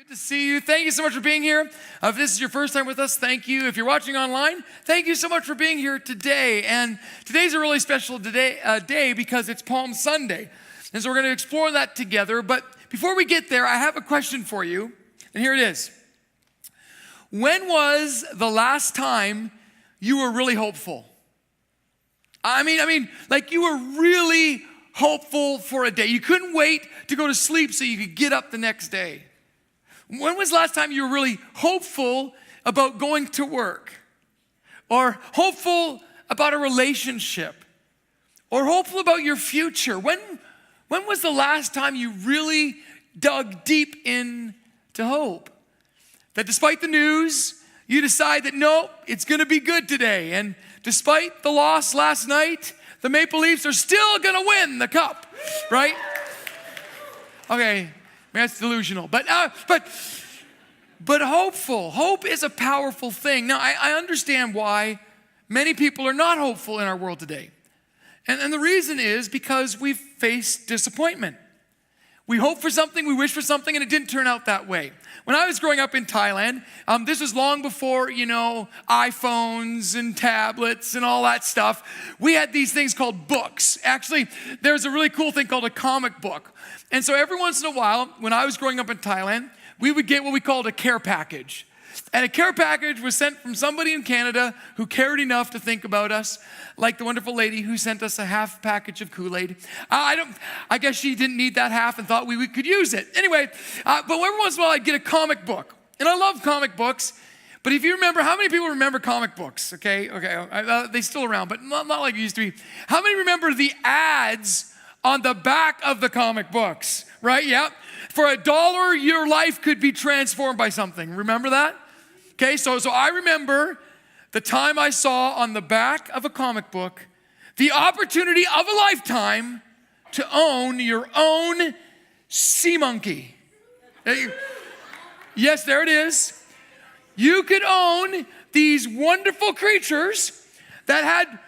Good to see you. Thank you so much for being here. If this is your first time with us, thank you. If you're watching online, thank you so much for being here today. And today's a really special day because it's Palm Sunday. And so we're going to explore that together. But before we get there, I have a question for you. And here it is. When was the last time you were really hopeful? I mean, like you were really hopeful for a day. You couldn't wait to go to sleep so you could get up the next day. When was the last time you were really hopeful about going to work? Or hopeful about a relationship? Or hopeful about your future? When was the last time you really dug deep into hope? That despite the news, you decide that no, it's going to be good today. And despite the loss last night, the Maple Leafs are still going to win the cup, right? Okay. That's delusional, but hopeful. Hope is a powerful thing. Now, I understand why many people are not hopeful in our world today. And the reason is because we've faced disappointment. We hope for something, we wish for something, and it didn't turn out that way. When I was growing up in Thailand, this was long before, iPhones and tablets and all that stuff. We had these things called books. Actually, there's a really cool thing called a comic book. And so every once in a while, when I was growing up in Thailand, we would get what we called a care package. And a care package was sent from somebody in Canada who cared enough to think about us, like the wonderful lady who sent us a half package of Kool-Aid. I guess she didn't need that half and thought we could use it. Anyway, but every once in a while I'd get a comic book. And I love comic books. But if you remember, how many people remember comic books? Okay, they're still around, but not like they used to be. How many remember the ads on the back of the comic books, right? Yeah. For $1, your life could be transformed by something. Remember that? Okay, so I remember the time I saw on the back of a comic book the opportunity of a lifetime to own your own sea monkey. Yes, there it is. You could own these wonderful creatures that had,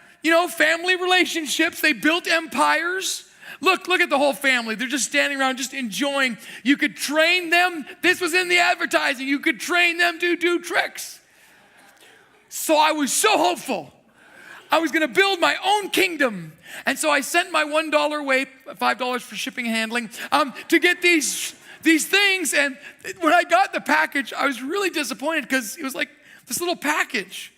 family relationships. They built empires. Look at the whole family. They're just standing around, just enjoying. You could train them. This was in the advertising. You could train them to do tricks. So I was so hopeful. I was going to build my own kingdom. And so I sent my $1 away, $5 for shipping and handling, to get these things. And when I got the package, I was really disappointed because it was like this little package.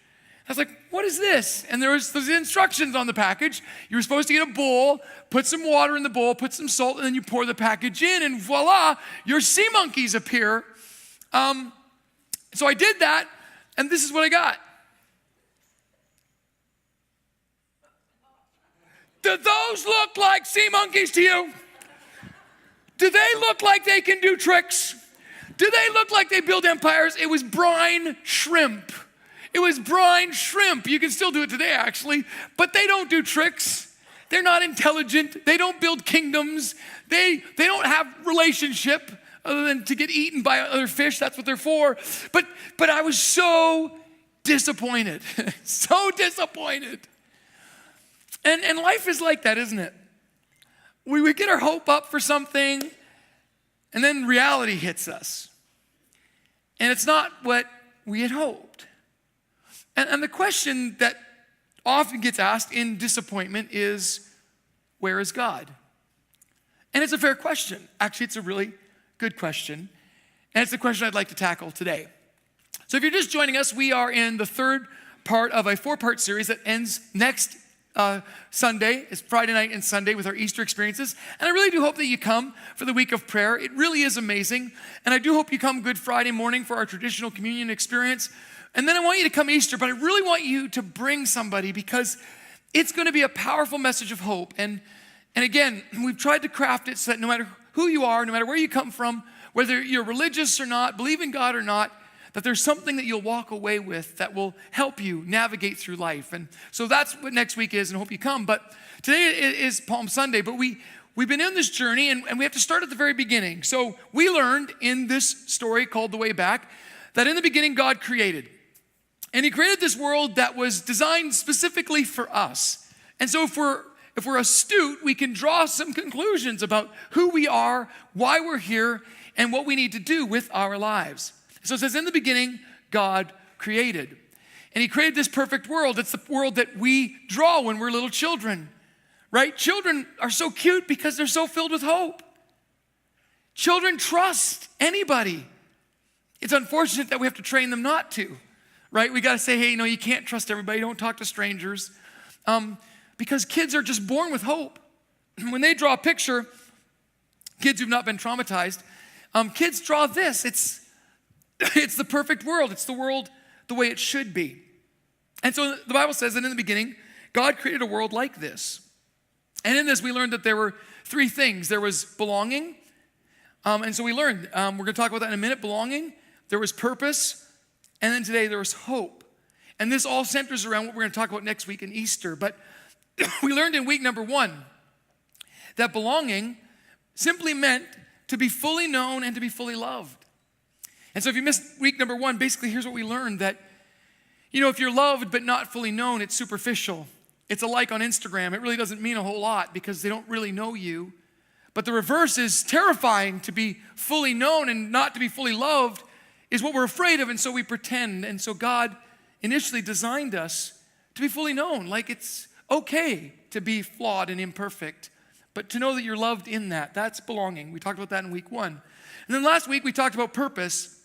I was like, what is this? And there's instructions on the package. You were supposed to get a bowl, put some water in the bowl, put some salt, and then you pour the package in, and voila, your sea monkeys appear. So I did that, and this is what I got. Do those look like sea monkeys to you? Do they look like they can do tricks? Do they look like they build empires? It was brine shrimp. It was brine shrimp. You can still do it today, actually. But they don't do tricks. They're not intelligent. They don't build kingdoms. They don't have relationship other than to get eaten by other fish. That's what they're for. But I was so disappointed. So disappointed. And life is like that, isn't it? We get our hope up for something, and then reality hits us. And it's not what we had hoped. And the question that often gets asked in disappointment is, where is God? And it's a fair question. Actually, it's a really good question. And it's the question I'd like to tackle today. So if you're just joining us, we are in the third part of a 4-part series that ends next Sunday. It's Friday night and Sunday with our Easter experiences. And I really do hope that you come for the week of prayer. It really is amazing. And I do hope you come Good Friday morning for our traditional communion experience. And then I want you to come Easter, but I really want you to bring somebody because it's going to be a powerful message of hope. And again, we've tried to craft it so that no matter who you are, no matter where you come from, whether you're religious or not, believe in God or not, that there's something that you'll walk away with that will help you navigate through life. And so that's what next week is, and I hope you come. But today is Palm Sunday, but we've been in this journey, and we have to start at the very beginning. So we learned in this story called The Way Back that in the beginning God created. And he created this world that was designed specifically for us. And so if we're astute, we can draw some conclusions about who we are, why we're here, and what we need to do with our lives. So it says, in the beginning, God created. And he created this perfect world. It's the world that we draw when we're little children, right? Children are so cute because they're so filled with hope. Children trust anybody. It's unfortunate that we have to train them not to, right? We got to say, hey, you can't trust everybody. Don't talk to strangers. Because kids are just born with hope. When they draw a picture, kids who've not been traumatized, kids draw this. It's the perfect world. It's the world the way it should be. And so the Bible says that in the beginning, God created a world like this. And in this, we learned that there were three things. There was belonging. And so we learned, we're going to talk about that in a minute, belonging. There was purpose. And then today there was hope. And this all centers around what we're going to talk about next week in Easter. But we learned in week number 1 that belonging simply meant to be fully known and to be fully loved. And so if you missed week number 1, basically here's what we learned, that, if you're loved but not fully known, it's superficial. It's a like on Instagram. It really doesn't mean a whole lot because they don't really know you. But the reverse is terrifying. To be fully known and not to be fully loved is what we're afraid of, and so we pretend. And so God initially designed us to be fully known, like it's okay to be flawed and imperfect, but to know that you're loved in that. That's belonging. We talked about that in week 1. And then last week we talked about purpose,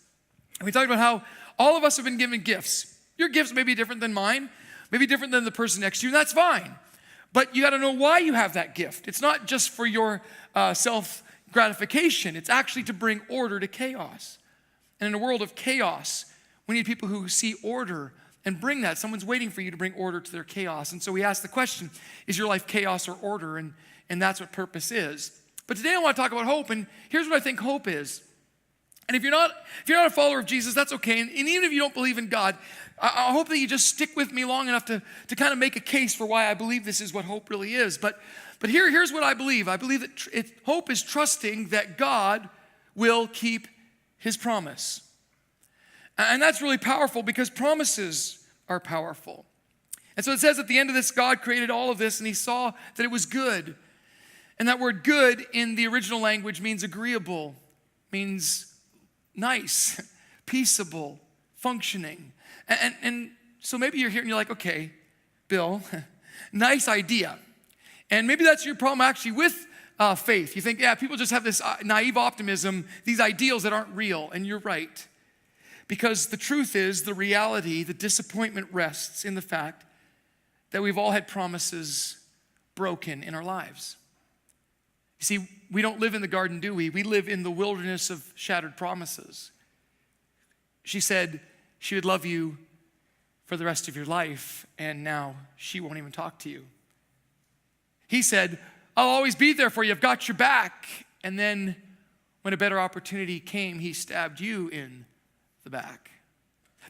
and we talked about how all of us have been given gifts. Your gifts may be different than mine, maybe different than the person next to you, and that's fine. But you got to know why you have that gift. It's not just for your self-gratification. It's actually to bring order to chaos. And in a world of chaos, we need people who see order and bring that. Someone's waiting for you to bring order to their chaos. And so we ask the question, is your life chaos or order? And that's what purpose is. But today I want to talk about hope, and here's what I think hope is. And if you're not a follower of Jesus, that's okay. And even if you don't believe in God, I hope that you just stick with me long enough to kind of make a case for why I believe this is what hope really is. But here's what I believe. I believe that hope is trusting that God will keep his promise. And that's really powerful because promises are powerful. And so it says at the end of this, God created all of this and he saw that it was good. And that word good in the original language means agreeable, means nice, peaceable, functioning. And so maybe you're here and you're like, okay, Bill, nice idea. And maybe that's your problem actually with faith. You think, yeah, people just have this naive optimism, these ideals that aren't real. And you're right. Because the truth is, the reality, the disappointment rests in the fact that we've all had promises broken in our lives. You see, we don't live in the garden, do we? We live in the wilderness of shattered promises. She said she would love you for the rest of your life, and now she won't even talk to you. He said, I'll always be there for you. I've got your back. And then when a better opportunity came, he stabbed you in the back.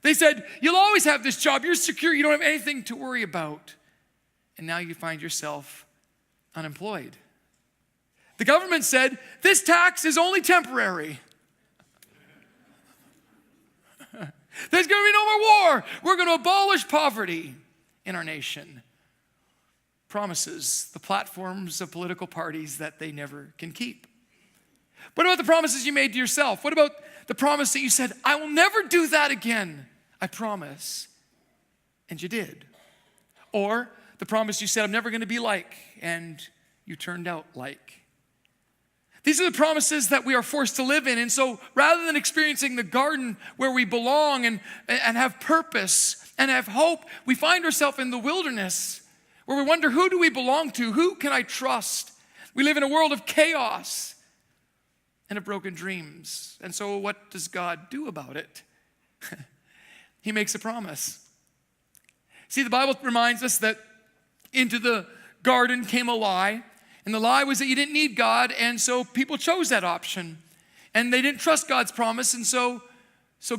They said, you'll always have this job. You're secure. You don't have anything to worry about. And now you find yourself unemployed. The government said, this tax is only temporary. There's going to be no more war. We're going to abolish poverty in our nation. Promises, the platforms of political parties that they never can keep. What about the promises you made to yourself? What about the promise that you said, I will never do that again, I promise, and you did? Or the promise you said, I'm never going to be like, and you turned out like. These are the promises that we are forced to live in. And so rather than experiencing the garden where we belong and have purpose and have hope, we find ourselves in the wilderness where we wonder, who do we belong to? Who can I trust? We live in a world of chaos and of broken dreams. And so what does God do about it? He makes a promise. See, the Bible reminds us that into the garden came a lie. And the lie was that you didn't need God, and so people chose that option. And they didn't trust God's promise, and so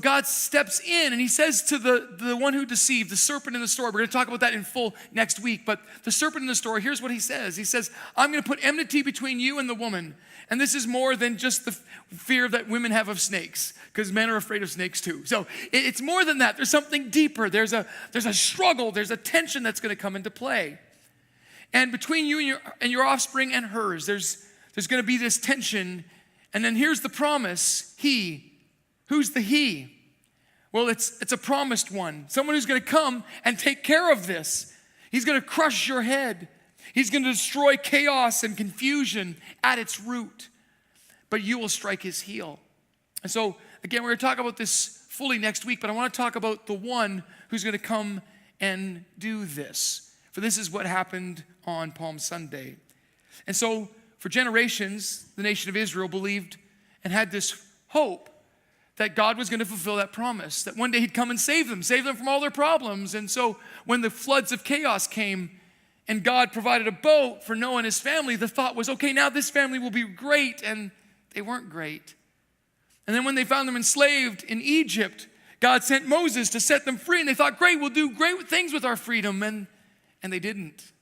God steps in, and he says to the one who deceived, the serpent in the story. We're going to talk about that in full next week, but the serpent in the story, here's what he says. He says, I'm going to put enmity between you and the woman. And this is more than just the fear that women have of snakes, because men are afraid of snakes too. So it's more than that. There's something deeper. There's a struggle. There's a tension that's going to come into play. And between you and your offspring and hers, there's going to be this tension, And then here's the promise, he. Who's the he? Well, it's a promised one. Someone who's going to come and take care of this. He's going to crush your head. He's going to destroy chaos and confusion at its root. But you will strike his heel. And so, again, we're going to talk about this fully next week, but I want to talk about the one who's going to come and do this. For this is what happened on Palm Sunday. And so, for generations, the nation of Israel believed and had this hope that God was going to fulfill that promise, that one day he'd come and save them from all their problems. And so when the floods of chaos came and God provided a boat for Noah and his family, the thought was, okay, now this family will be great. And they weren't great. And then when they found them enslaved in Egypt, God sent Moses to set them free. And they thought, great, we'll do great things with our freedom. And they didn't.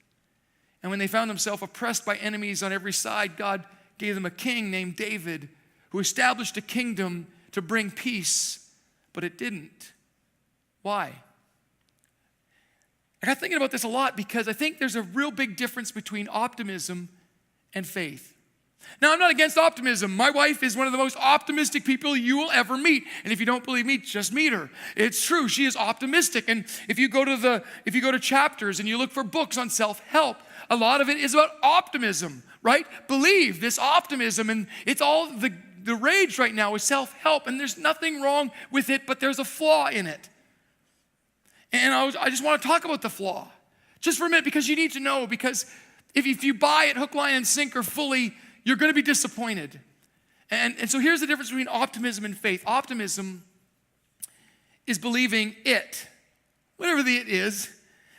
And when they found themselves oppressed by enemies on every side, God gave them a king named David, who established a kingdom to bring peace, but it didn't. Why? I got thinking about this a lot because I think there's a real big difference between optimism and faith. Now, I'm not against optimism. My wife is one of the most optimistic people you will ever meet. And if you don't believe me, just meet her. It's true. She is optimistic. And if you go to chapters and you look for books on self-help, a lot of it is about optimism, right? Believe this optimism, and it's all the rage right now is self-help, and there's nothing wrong with it, but there's a flaw in it. And I just want to talk about the flaw just for a minute, because you need to know, because if you buy it hook, line, and sinker fully, you're going to be disappointed. And so here's the difference between optimism and faith. Optimism is believing it, whatever the it is.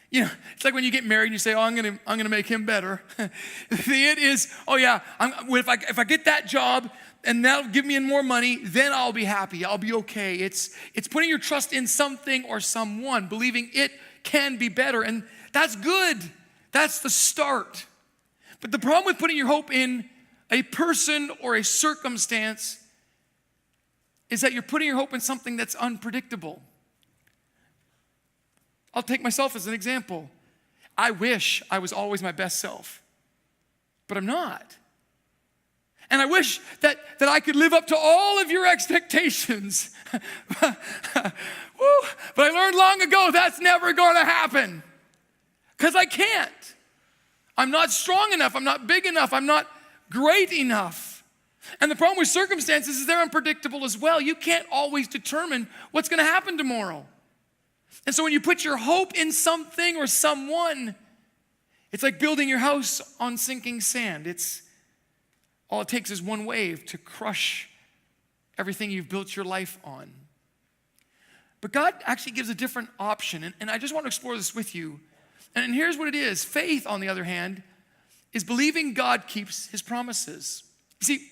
You know, it's like when you get married and you say, oh, I'm gonna make him better. The it is, oh yeah, if I get that job and that'll give me more money, then I'll be happy, I'll be okay. It's putting your trust in something or someone, believing it can be better, and that's good. That's the start. But the problem with putting your hope in a person or a circumstance is that you're putting your hope in something that's unpredictable. I'll take myself as an example. I wish I was always my best self, but I'm not. And I wish that I could live up to all of your expectations. Woo, but I learned long ago that's never going to happen, because I can't. I'm not strong enough. I'm not big enough. I'm not great enough. And the problem with circumstances is they're unpredictable as well. You can't always determine what's going to happen tomorrow. And so when you put your hope in something or someone, it's like building your house on sinking sand. All it takes is one wave to crush everything you've built your life on. But God actually gives a different option, and I just want to explore this with you. And here's what it is. Faith, on the other hand, is believing God keeps his promises. You see,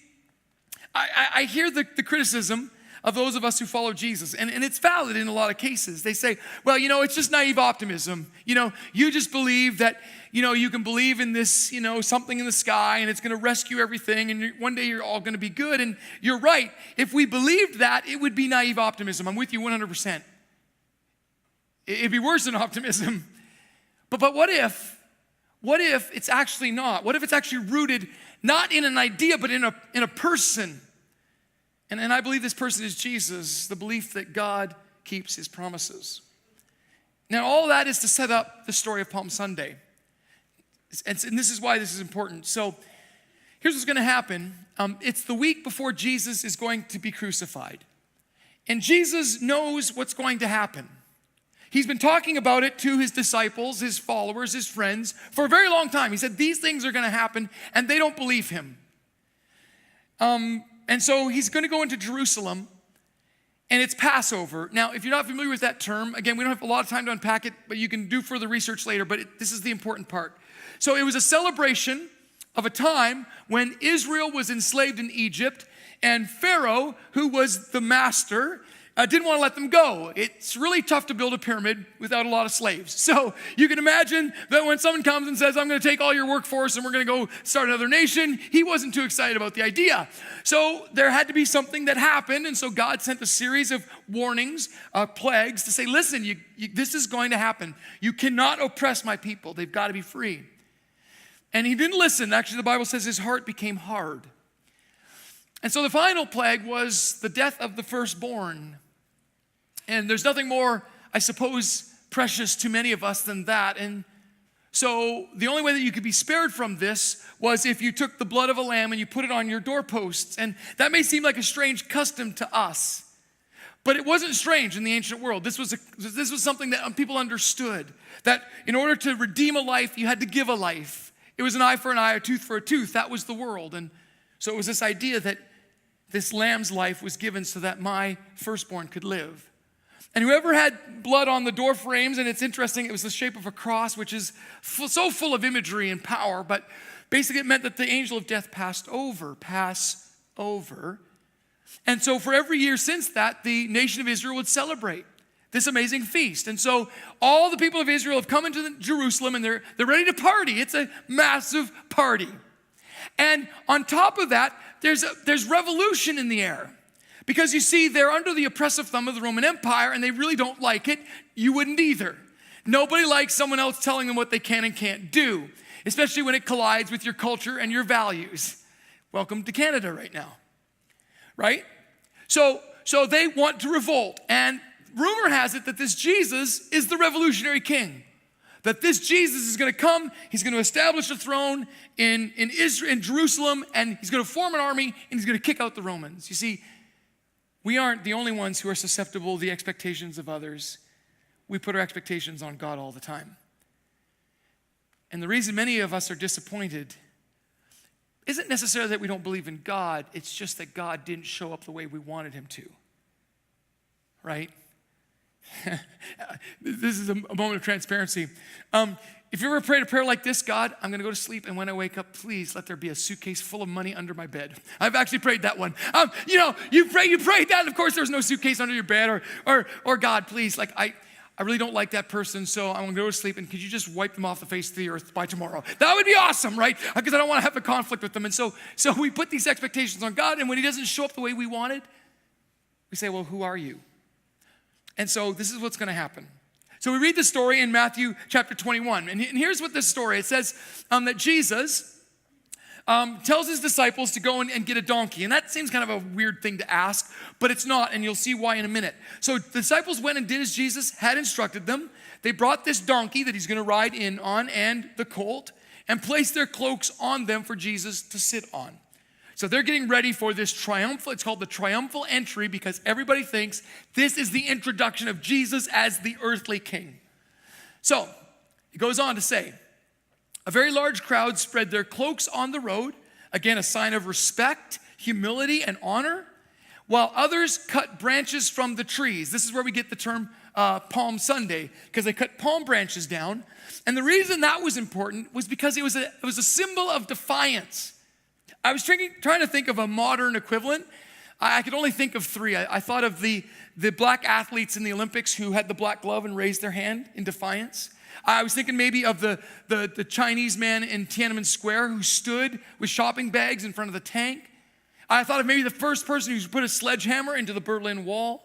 I hear the criticism of those of us who follow Jesus, and it's valid in a lot of cases. They say, well, it's just naive optimism. You just believe that, you can believe in this, something in the sky, and it's going to rescue everything, and one day you're all going to be good. And you're right. If we believed that, it would be naive optimism. I'm with you 100%. It'd be worse than optimism. But what if it's actually not? What if it's actually rooted not in an idea, but in a person? And I believe this person is Jesus, the belief that God keeps his promises. Now, all that is to set up the story of Palm Sunday. And this is why this is important. So here's what's going to happen. It's the week before Jesus is going to be crucified. And Jesus knows what's going to happen. He's been talking about it to his disciples, his followers, his friends for a very long time. He said these things are going to happen, and they don't believe him. And so he's going to go into Jerusalem, and it's Passover. Now, if you're not familiar with that term, again, we don't have a lot of time to unpack it, but you can do further research later, but this is the important part. So it was a celebration of a time when Israel was enslaved in Egypt, and Pharaoh, who was the master, didn't want to let them go. It's really tough to build a pyramid without a lot of slaves. So you can imagine that when someone comes and says, I'm going to take all your workforce and we're going to go start another nation, he wasn't too excited about the idea. So there had to be something that happened. And so God sent a series of warnings, plagues to say, listen, this is going to happen. You cannot oppress my people. They've got to be free. And he didn't listen. Actually, the Bible says his heart became hard. And so the final plague was the death of the firstborn. And there's nothing more, I suppose, precious to many of us than that. And so the only way that you could be spared from this was if you took the blood of a lamb and you put it on your doorposts. And that may seem like a strange custom to us, but it wasn't strange in the ancient world. This was something that people understood, that in order to redeem a life, you had to give a life. It was an eye for an eye, a tooth for a tooth. That was the world. And so it was this idea that this lamb's life was given so that my firstborn could live. And whoever had blood on the door frames, and it's interesting, it was the shape of a cross, which is so full of imagery and power, but basically it meant that the angel of death pass over. And so for every year since that, the nation of Israel would celebrate this amazing feast. And so all the people of Israel have come into Jerusalem, and they're ready to party. It's a massive party. And on top of that, there's revolution in the air. Because you see, they're under the oppressive thumb of the Roman Empire, and they really don't like it. You wouldn't either. Nobody likes someone else telling them what they can and can't do, especially when it collides with your culture and your values. Welcome to Canada right now, right? So they want to revolt, and rumor has it that this Jesus is the revolutionary king. That this Jesus is going to come, he's going to establish a throne in Israel, in Jerusalem, and he's going to form an army, and he's going to kick out the Romans. You see, we aren't the only ones who are susceptible to the expectations of others. We put our expectations on God all the time. And the reason many of us are disappointed isn't necessarily that we don't believe in God, it's just that God didn't show up the way we wanted him to. Right? This is a moment of transparency. If you ever prayed a prayer like this, God, I'm going to go to sleep, and when I wake up, please let there be a suitcase full of money under my bed. I've actually prayed that one. You prayed that, and of course there's no suitcase under your bed, or God, please, like I really don't like that person, so I'm going to go to sleep, and could you just wipe them off the face of the earth by tomorrow? That would be awesome, right? Because I don't want to have a conflict with them. And so we put these expectations on God, and when he doesn't show up the way we wanted, we say, well, who are you? And so this is what's going to happen. So we read the story in Matthew chapter 21. And here's what this story, it says that Jesus tells his disciples to go and get a donkey. And that seems kind of a weird thing to ask, but it's not, and you'll see why in a minute. So the disciples went and did as Jesus had instructed them. They brought this donkey that he's going to ride in on and the colt, and placed their cloaks on them for Jesus to sit on. So they're getting ready for this it's called the triumphal entry, because everybody thinks this is the introduction of Jesus as the earthly king. So it goes on to say, a very large crowd spread their cloaks on the road, again, a sign of respect, humility, and honor, while others cut branches from the trees. This is where we get the term Palm Sunday, because they cut palm branches down. And the reason that was important was because it was a symbol of defiance. I was trying to think of a modern equivalent. I could only think of three. I thought of the black athletes in the Olympics who had the black glove and raised their hand in defiance. I was thinking maybe of the Chinese man in Tiananmen Square who stood with shopping bags in front of the tank. I thought of maybe the first person who put a sledgehammer into the Berlin Wall.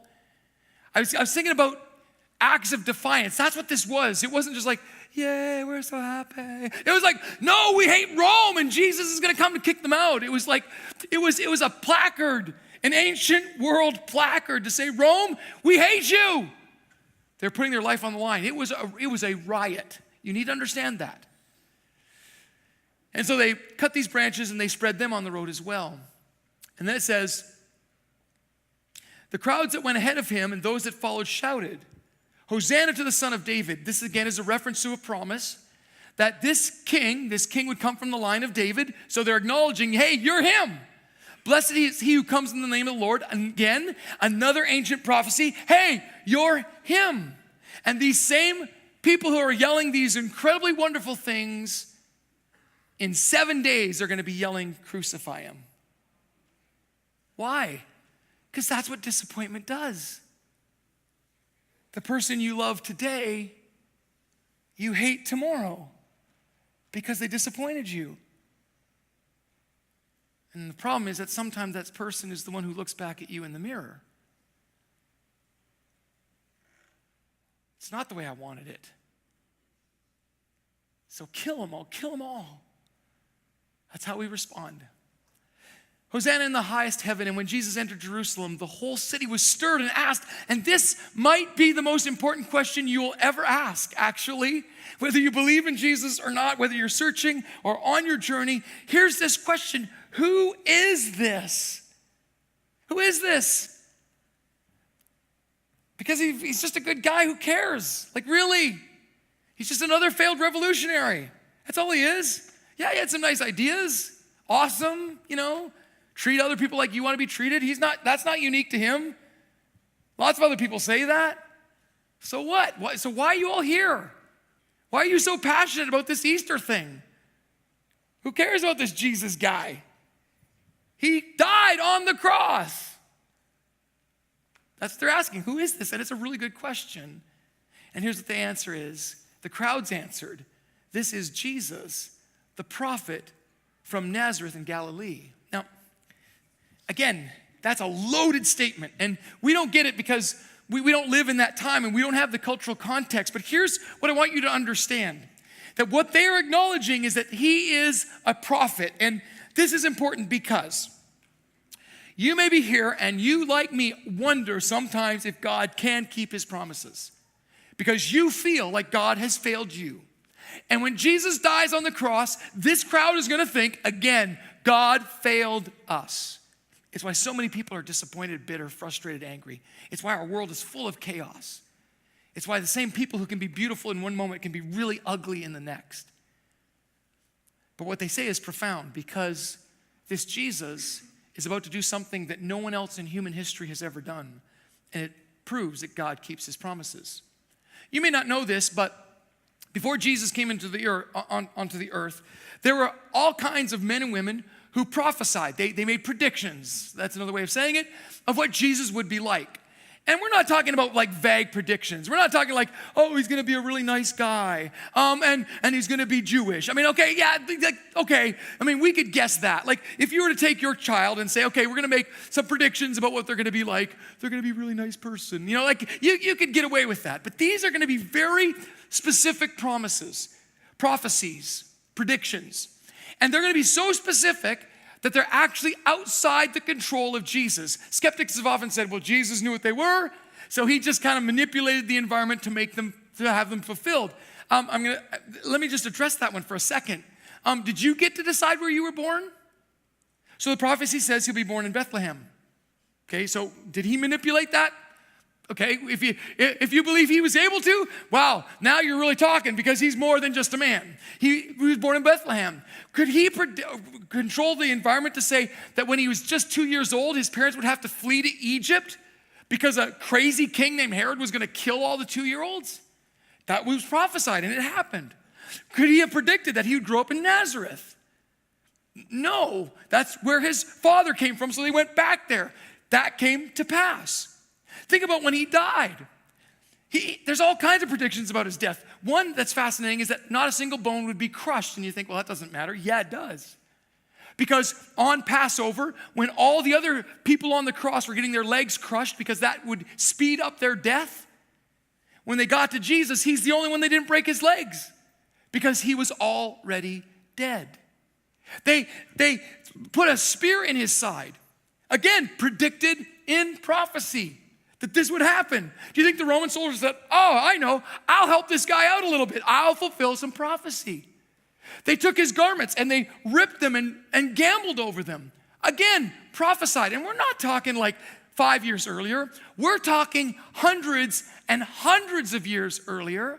I was thinking about acts of defiance. That's what this was. It wasn't just like, yay, we're so happy. It was like, no, we hate Rome, and Jesus is going to come to kick them out. It was like, it was a placard, an ancient world placard to say, Rome, we hate you. They're putting their life on the line. It was a riot. You need to understand that. And so they cut these branches and they spread them on the road as well. And then it says, the crowds that went ahead of him and those that followed shouted, Hosanna to the Son of David. This again is a reference to a promise that this king would come from the line of David. So they're acknowledging, hey, you're him. Blessed is he who comes in the name of the Lord. And again, another ancient prophecy. Hey, you're him. And these same people who are yelling these incredibly wonderful things, in 7 days are going to be yelling, crucify him. Why? Because that's what disappointment does. The person you love today, you hate tomorrow because they disappointed you. And the problem is that sometimes that person is the one who looks back at you in the mirror. It's not the way I wanted it. So kill them all, kill them all. That's how we respond. Hosanna in the highest heaven. And when Jesus entered Jerusalem, the whole city was stirred and asked, and this might be the most important question you will ever ask, actually. Whether you believe in Jesus or not, whether you're searching or on your journey, here's this question: who is this? Who is this? Because he's just a good guy who cares. Like, really? He's just another failed revolutionary. That's all he is. Yeah, he had some nice ideas. Awesome, treat other people like you want to be treated. That's not unique to him. Lots of other people say that. So what? So why are you all here? Why are you so passionate about this Easter thing? Who cares about this Jesus guy? He died on the cross. That's what they're asking. Who is this? And it's a really good question. And here's what the answer is. The crowds answered, this is Jesus, the prophet from Nazareth in Galilee. Now, again, that's a loaded statement. And we don't get it because we don't live in that time and we don't have the cultural context. But here's what I want you to understand. That what they are acknowledging is that he is a prophet. And this is important because you may be here and you, like me, wonder sometimes if God can keep his promises. Because you feel like God has failed you. And when Jesus dies on the cross, this crowd is going to think, again, God failed us. It's why so many people are disappointed, bitter, frustrated, angry. It's why our world is full of chaos. It's why the same people who can be beautiful in one moment can be really ugly in the next. But what they say is profound, because this Jesus is about to do something that no one else in human history has ever done. And it proves that God keeps his promises. You may not know this, but before Jesus came onto the earth, there were all kinds of men and women who prophesied. They made predictions, that's another way of saying it, of what Jesus would be like. And we're not talking about like vague predictions. We're not talking like, oh, he's going to be a really nice guy, and he's going to be Jewish. I mean, okay, yeah, okay. I mean, we could guess that. Like, if you were to take your child and say, okay, we're going to make some predictions about what they're going to be like. They're going to be a really nice person. You could get away with that. But these are going to be very specific prophecies, predictions. And they're going to be so specific that they're actually outside the control of Jesus. Skeptics have often said, well, Jesus knew what they were, so he just kind of manipulated the environment to have them fulfilled. Let me just address that one for a second. Did you get to decide where you were born? So the prophecy says he'll be born in Bethlehem. Okay, so did he manipulate that? Okay, if you believe he was able to, wow, now you're really talking, because he's more than just a man. He was born in Bethlehem. Could he control the environment to say that when he was just 2 years old, his parents would have to flee to Egypt because a crazy king named Herod was going to kill all the 2-year-olds? That was prophesied, and it happened. Could he have predicted that he would grow up in Nazareth? No, that's where his father came from, so they went back there. That came to pass. Think about when he died. There's all kinds of predictions about his death. One that's fascinating is that not a single bone would be crushed. And you think, well, that doesn't matter. Yeah, it does. Because on Passover, when all the other people on the cross were getting their legs crushed because that would speed up their death, when they got to Jesus, he's the only one they didn't break his legs because he was already dead. They put a spear in his side. Again, predicted in prophecy that this would happen. Do you think the Roman soldiers said, oh, I know, I'll help this guy out a little bit. I'll fulfill some prophecy. They took his garments and they ripped them and gambled over them. Again, prophesied. And we're not talking like 5 years earlier. We're talking hundreds and hundreds of years earlier.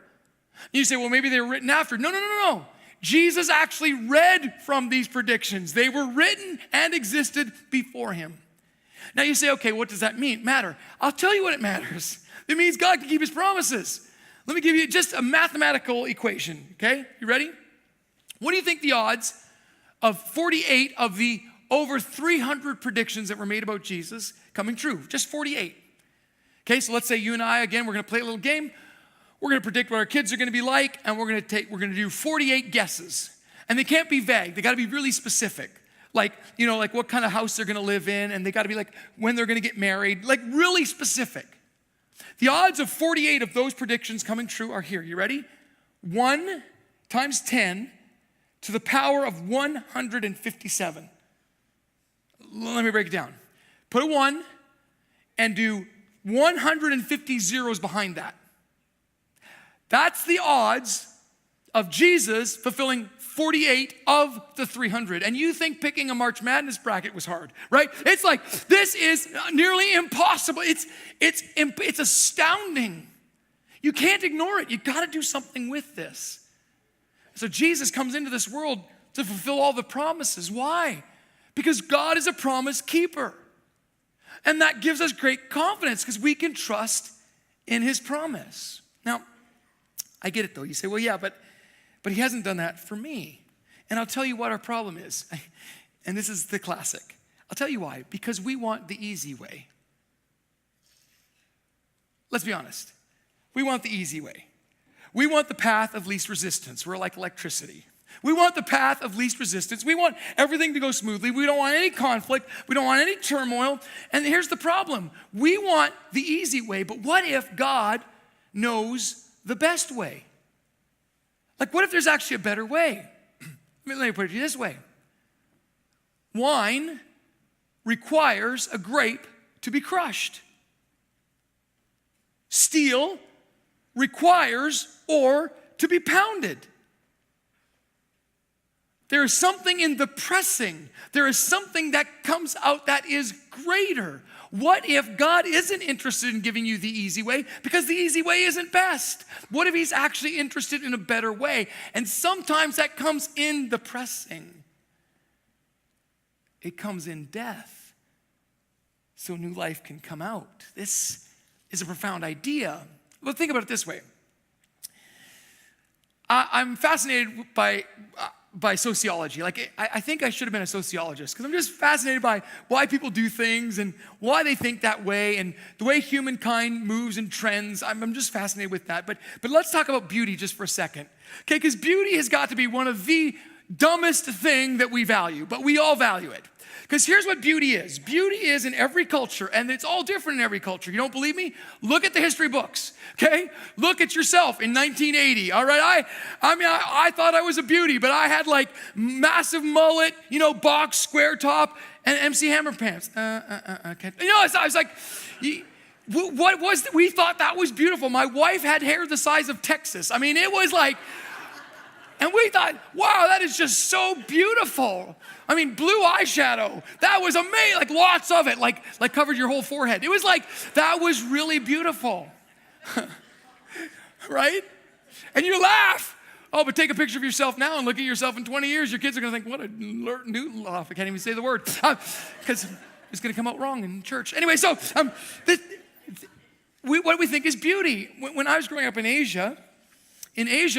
You say, well, maybe they were written after. No. Jesus actually read from these predictions. They were written and existed before him. Now you say, okay, what does that matter? I'll tell you what it matters. It means God can keep his promises. Let me give you just a mathematical equation, okay? You ready? What do you think the odds of 48 of the over 300 predictions that were made about Jesus coming true? Just 48. Okay, so let's say you and I, again, we're going to play a little game. We're going to predict what our kids are going to be like, and we're going to do 48 guesses. And they can't be vague. They got to be really specific. Like what kind of house they're going to live in, and they got to be like when they're going to get married, like really specific. The odds of 48 of those predictions coming true are here. You ready? 1 times 10 to the power of 157. let me break it down. Put a 1 and do 150 zeros behind that. That's the odds of Jesus fulfilling 48 of the 300. And you think picking a March Madness bracket was hard, right? It's like, this is nearly impossible. It's astounding. You can't ignore it. You got to do something with this. So Jesus comes into this world to fulfill all the promises. Why? Because God is a promise keeper. And that gives us great confidence because we can trust in his promise. Now, I get it though. You say, well, yeah, but he hasn't done that for me. And I'll tell you what our problem is. And this is the classic. I'll tell you why. Because we want the easy way. Let's be honest. We want the easy way. We want the path of least resistance. We're like electricity. We want the path of least resistance. We want everything to go smoothly. We don't want any conflict. We don't want any turmoil. And here's the problem. We want the easy way, but what if God knows the best way? Like, what if there's actually a better way? Let me put it this way. Wine requires a grape to be crushed. Steel requires ore to be pounded. There is something in the pressing. There is something that comes out that is greater. What if God isn't interested in giving you the easy way because the easy way isn't best? What if he's actually interested in a better way? And sometimes that comes in the pressing. It comes in death so new life can come out. This is a profound idea. Well, think about it this way. I'm fascinated by sociology. Like, I think I should have been a sociologist because I'm just fascinated by why people do things and why they think that way and the way humankind moves and trends. I'm just fascinated with that. But let's talk about beauty just for a second. Okay, because beauty has got to be one of the dumbest thing that we value, but we all value it. Because here's what beauty is. Beauty is in every culture, and it's all different in every culture. You don't believe me? Look at the history books, okay? Look at yourself in 1980, all right? I thought I was a beauty, but I had like massive mullet, box, square top, and MC Hammer pants. Okay. I was like, what was that? We thought that was beautiful. My wife had hair the size of Texas. I mean, it was like, and we thought, wow, that is just so beautiful. I mean, blue eyeshadow, that was amazing, like lots of it, like covered your whole forehead. It was like, that was really beautiful, right? And you laugh. Oh, but take a picture of yourself now and look at yourself in 20 years. Your kids are gonna think, what a Newton, I can't even say the word, because it's gonna come out wrong in church. Anyway, so what we think is beauty. When I was growing up in Asia,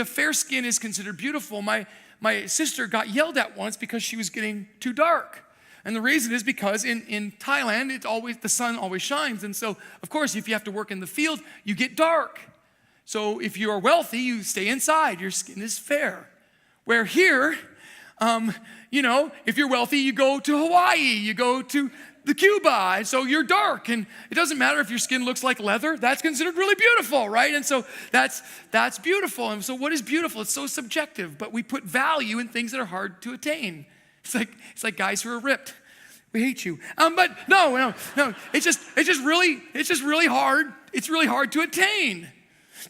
fair skin is considered beautiful. My sister got yelled at once because she was getting too dark. And the reason is because in Thailand, the sun always shines. And so, of course, if you have to work in the field, you get dark. So if you are wealthy, you stay inside. Your skin is fair. Where here, if you're wealthy, you go to Hawaii, you go to the Cuba, and so you're dark, and it doesn't matter if your skin looks like leather, that's considered really beautiful, right? And so that's beautiful. And so what is beautiful? It's so subjective, but we put value in things that are hard to attain. It's like guys who are ripped. We hate you. But no, it's just really hard. It's really hard to attain.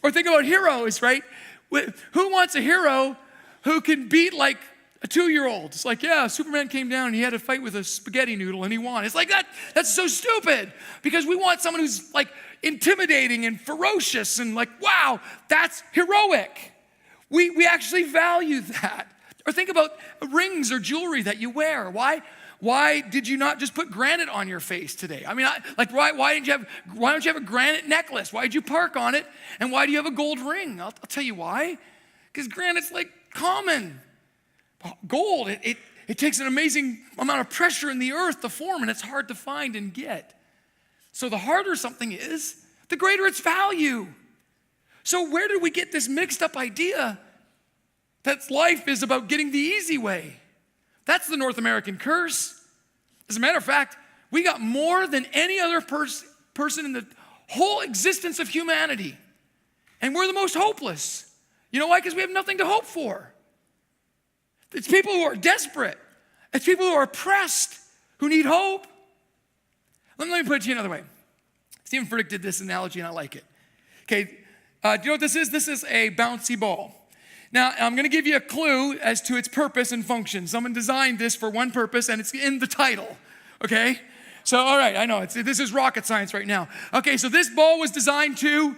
Or think about heroes, right? Who wants a hero who can beat like a 2-year-old? It's like, yeah, Superman came down and he had a fight with a spaghetti noodle and he won. It's like that's so stupid because we want someone who's like intimidating and ferocious and like, wow, that's heroic. We actually value that. Or think about rings or jewelry that you wear. Why did you not just put granite on your face today? I mean, why don't you have a granite necklace? Why did you park on it? And why do you have a gold ring? I'll tell you why. Because granite's like common. Gold, it takes an amazing amount of pressure in the earth to form, and it's hard to find and get. So the harder something is, the greater its value. So where did we get this mixed up idea that life is about getting the easy way? That's the North American curse. As a matter of fact, we got more than any other person in the whole existence of humanity. And we're the most hopeless. You know why? Because we have nothing to hope for. It's people who are desperate. It's people who are oppressed. who need hope. Let me put it to you another way. Stephen Furtick did this analogy, and I like it. Okay, do you know what this is? This is a bouncy ball. Now, I'm going to give you a clue as to its purpose and function. Someone designed this for one purpose, and it's in the title, okay? So, all right, I know, this is rocket science right now. Okay, so this ball was designed to?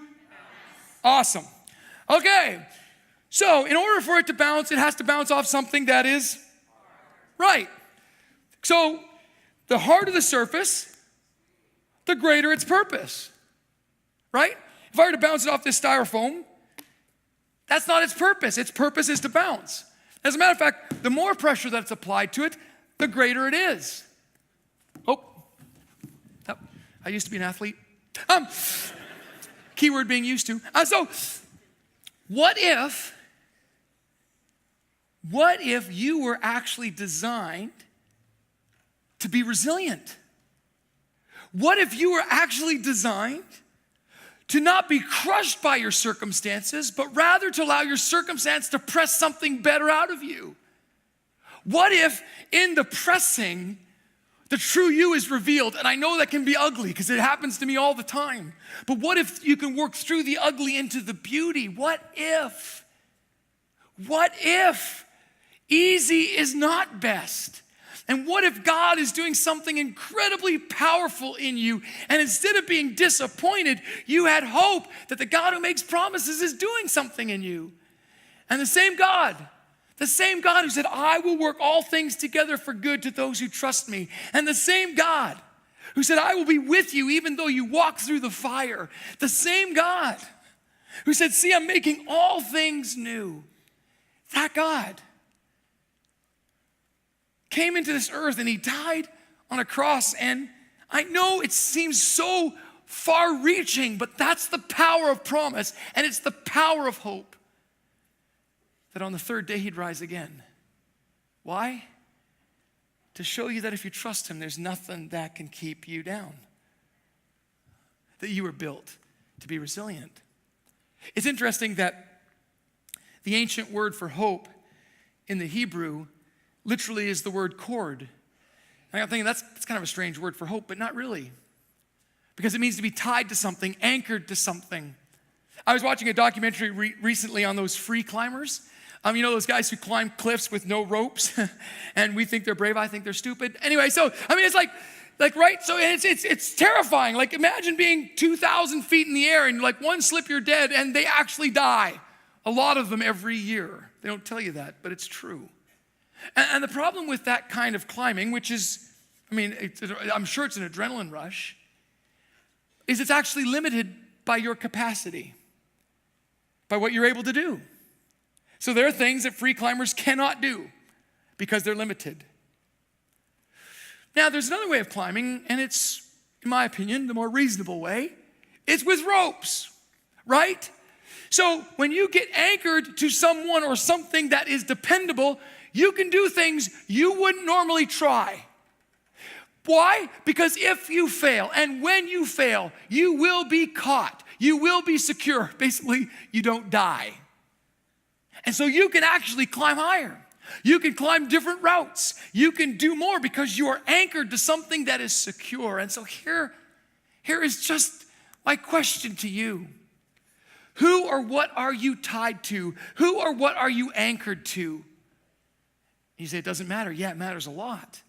Awesome. Okay, so in order for it to bounce, it has to bounce off something that is? Right. So, the harder the surface, the greater its purpose, right? If I were to bounce it off this styrofoam, that's not its purpose. Its purpose is to bounce. As a matter of fact, the more pressure that's applied to it, the greater it is. Oh, I used to be an athlete. Keyword being used to. So, what if you were actually designed to be resilient? What if you were actually designed to not be crushed by your circumstances, but rather to allow your circumstance to press something better out of you? What if in the pressing, the true you is revealed? And I know that can be ugly because it happens to me all the time. But what if you can work through the ugly into the beauty? What if easy is not best? And what if God is doing something incredibly powerful in you, and instead of being disappointed, you had hope that the God who makes promises is doing something in you? And the same God who said, I will work all things together for good to those who trust me. And the same God who said, I will be with you even though you walk through the fire. The same God who said, see, I'm making all things new. That God came into this earth and he died on a cross. And I know it seems so far-reaching, but that's the power of promise, and it's the power of hope. That on the third day he'd rise again. Why? To show you that if you trust him, there's nothing that can keep you down. That you were built to be resilient. It's interesting that the ancient word for hope in the Hebrew literally is the word cord. And I'm thinking that's kind of a strange word for hope, but not really. Because it means to be tied to something, anchored to something. I was watching a documentary recently on those free climbers. You know those guys who climb cliffs with no ropes? And we think they're brave, I think they're stupid. Anyway, so, it's like right? So it's terrifying. Like imagine being 2,000 feet in the air and like one slip you're dead and they actually die. A lot of them every year. They don't tell you that, but it's true. And the problem with that kind of climbing, which is, I'm sure it's an adrenaline rush, is it's actually limited by your capacity, by what you're able to do. So there are things that free climbers cannot do because they're limited. Now, there's another way of climbing, and it's, in my opinion, the more reasonable way. It's with ropes, right? So when you get anchored to someone or something that is dependable, you can do things you wouldn't normally try. Why? Because if you fail, and when you fail, you will be caught. You will be secure. Basically, you don't die. And so you can actually climb higher. You can climb different routes. You can do more because you are anchored to something that is secure. And so here is just my question to you. Who or what are you tied to? Who or what are you anchored to? You say, it doesn't matter. Yeah, it matters a lot.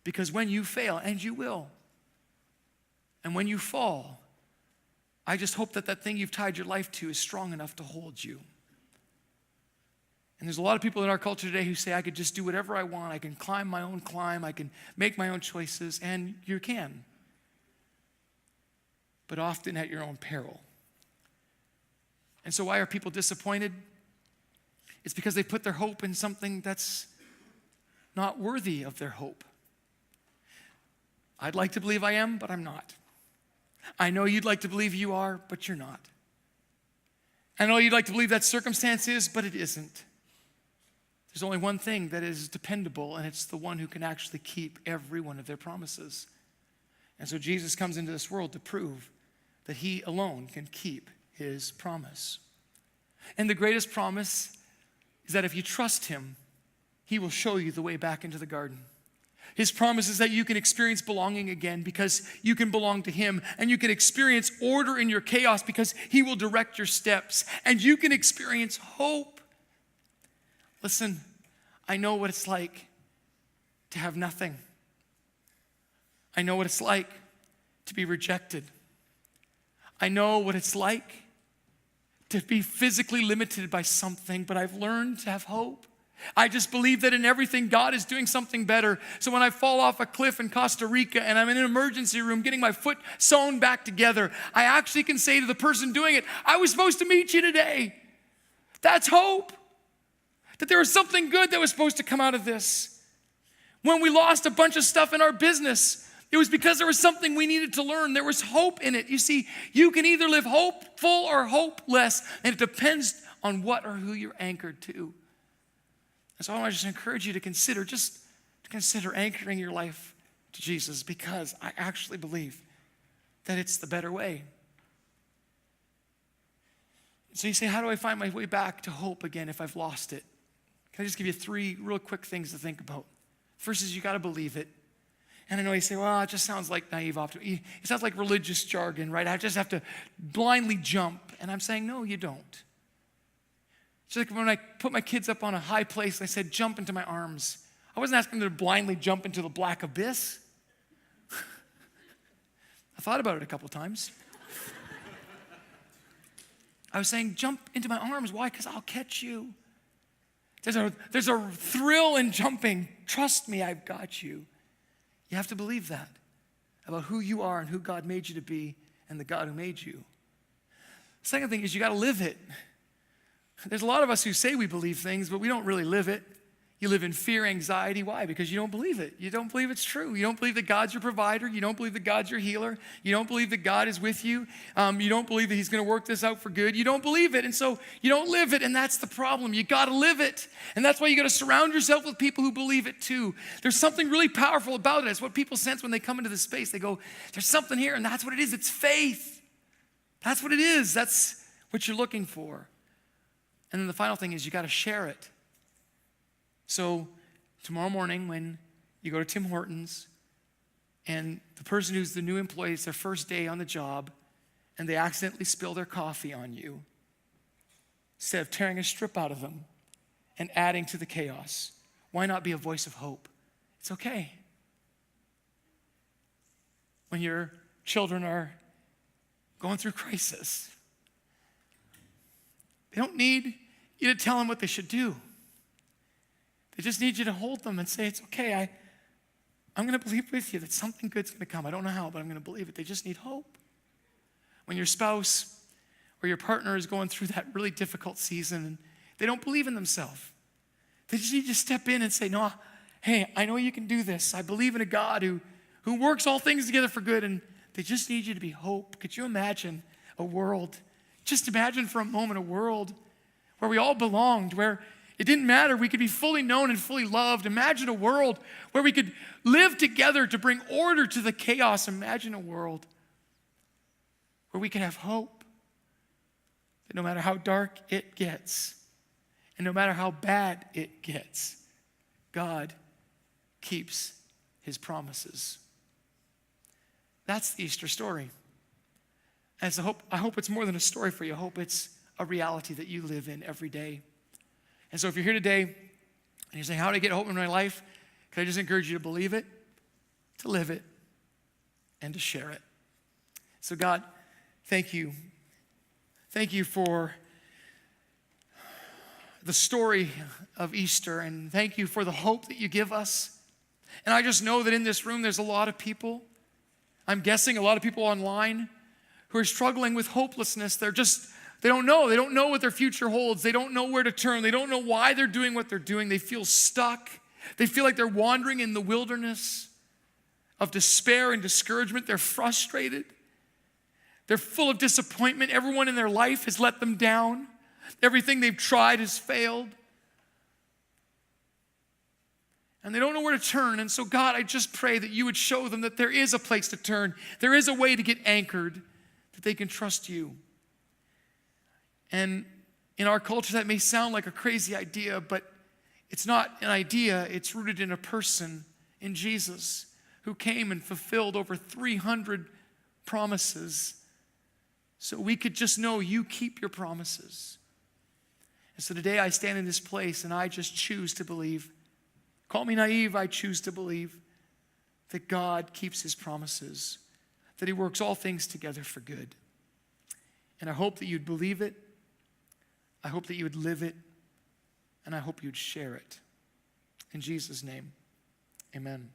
Because when you fail, and you will, and when you fall, I just hope that thing you've tied your life to is strong enough to hold you. And there's a lot of people in our culture today who say, I could just do whatever I want. I can climb my own climb. I can make my own choices. And you can. But often at your own peril. And so why are people disappointed? It's because they put their hope in something that's not worthy of their hope. I'd like to believe I am, but I'm not. I know you'd like to believe you are, but you're not. I know you'd like to believe that circumstance is, but it isn't. There's only one thing that is dependable, and it's the one who can actually keep every one of their promises. And so Jesus comes into this world to prove that he alone can keep his promise. And the greatest promise is that if you trust him, he will show you the way back into the garden. His promise is that you can experience belonging again because you can belong to him. And you can experience order in your chaos because he will direct your steps. And you can experience hope. Listen, I know what it's like to have nothing. I know what it's like to be rejected. I know what it's like to be physically limited by something, but I've learned to have hope. I just believe that in everything, God is doing something better. So when I fall off a cliff in Costa Rica and I'm in an emergency room getting my foot sewn back together, I actually can say to the person doing it, I was supposed to meet you today. That's hope. That there was something good that was supposed to come out of this. When we lost a bunch of stuff in our business, it was because there was something we needed to learn. There was hope in it. You see, you can either live hopeful or hopeless, and it depends on what or who you're anchored to. And so I want to just encourage you to consider anchoring your life to Jesus, because I actually believe that it's the better way. So you say, how do I find my way back to hope again if I've lost it? Can I just give you 3 real quick things to think about? First is you got to believe it. And I know you say, well, it just sounds like naive optimism. It sounds like religious jargon, right? I just have to blindly jump. And I'm saying, no, you don't. It's like when I put my kids up on a high place, I said, jump into my arms. I wasn't asking them to blindly jump into the black abyss. I thought about it a couple times. I was saying, jump into my arms. Why? Because I'll catch you. There's a thrill in jumping. Trust me, I've got you. You have to believe that about who you are and who God made you to be and the God who made you. Second thing is you got to live it. There's a lot of us who say we believe things, but we don't really live it. You live in fear, anxiety. Why? Because you don't believe it. You don't believe it's true. You don't believe that God's your provider. You don't believe that God's your healer. You don't believe that God is with you. You don't believe that he's going to work this out for good. You don't believe it, and so you don't live it, and that's the problem. You got to live it, and that's why you got to surround yourself with people who believe it too. There's something really powerful about it. It's what people sense when they come into this space. They go, there's something here, and that's what it is. It's faith. That's what it is. That's what you're looking for. And then the final thing is you got to share it. So tomorrow morning when you go to Tim Hortons and the person who's the new employee, it's their first day on the job, and they accidentally spill their coffee on you, instead of tearing a strip out of them and adding to the chaos, why not be a voice of hope? It's okay. When your children are going through crisis, they don't need you to tell them what they should do. They just need you to hold them and say, it's okay, I'm going to believe with you that something good's going to come. I don't know how, but I'm going to believe it. They just need hope. When your spouse or your partner is going through that really difficult season and they don't believe in themselves, they just need you to step in and say, no, hey, I know you can do this. I believe in a God who works all things together for good, and they just need you to be hope. Could you imagine a world, just imagine for a moment a world where we all belonged, where it didn't matter. We could be fully known and fully loved. Imagine a world where we could live together to bring order to the chaos. Imagine a world where we can have hope that no matter how dark it gets and no matter how bad it gets, God keeps his promises. That's the Easter story. And I hope it's more than a story for you. I hope it's a reality that you live in every day. And so if you're here today and you're saying, how do I get hope in my life? Can I just encourage you to believe it, to live it, and to share it? So God, thank you. Thank you for the story of Easter, and thank you for the hope that you give us. And I just know that in this room there's a lot of people, I'm guessing a lot of people online, who are struggling with hopelessness. They don't know. They don't know what their future holds. They don't know where to turn. They don't know why they're doing what they're doing. They feel stuck. They feel like they're wandering in the wilderness of despair and discouragement. They're frustrated. They're full of disappointment. Everyone in their life has let them down. Everything they've tried has failed. And they don't know where to turn. And so, God, I just pray that you would show them that there is a place to turn. There is a way to get anchored, that they can trust you. And in our culture, that may sound like a crazy idea, but it's not an idea. It's rooted in a person, in Jesus, who came and fulfilled over 300 promises so we could just know you keep your promises. And so today I stand in this place and I just choose to believe. Call me naive, I choose to believe that God keeps his promises, that he works all things together for good. And I hope that you'd believe it. I hope that you would live it. And I hope you'd share it. In Jesus' name, amen.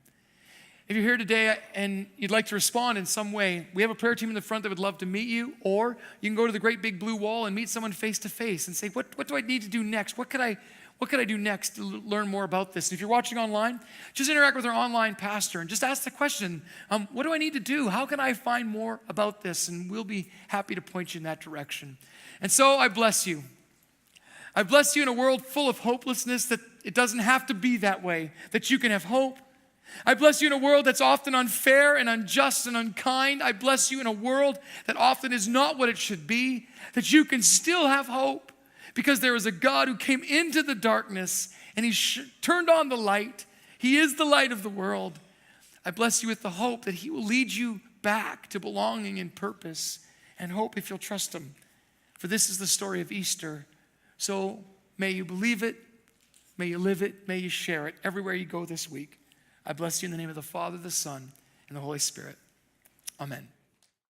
If you're here today and you'd like to respond in some way, we have a prayer team in the front that would love to meet you, or you can go to the great big blue wall and meet someone face to face and say, what do I need to do next? What could I do next to learn more about this? And if you're watching online, just interact with our online pastor and just ask the question, what do I need to do? How can I find more about this? And we'll be happy to point you in that direction. And so I bless you. I bless you in a world full of hopelessness, that it doesn't have to be that way, that you can have hope. I bless you in a world that's often unfair and unjust and unkind. I bless you in a world that often is not what it should be, that you can still have hope because there is a God who came into the darkness and he turned on the light. He is the light of the world. I bless you with the hope that he will lead you back to belonging and purpose and hope if you'll trust him. For this is the story of Easter. So may you believe it, may you live it, may you share it everywhere you go this week. I bless you in the name of the Father, the Son, and the Holy Spirit. Amen.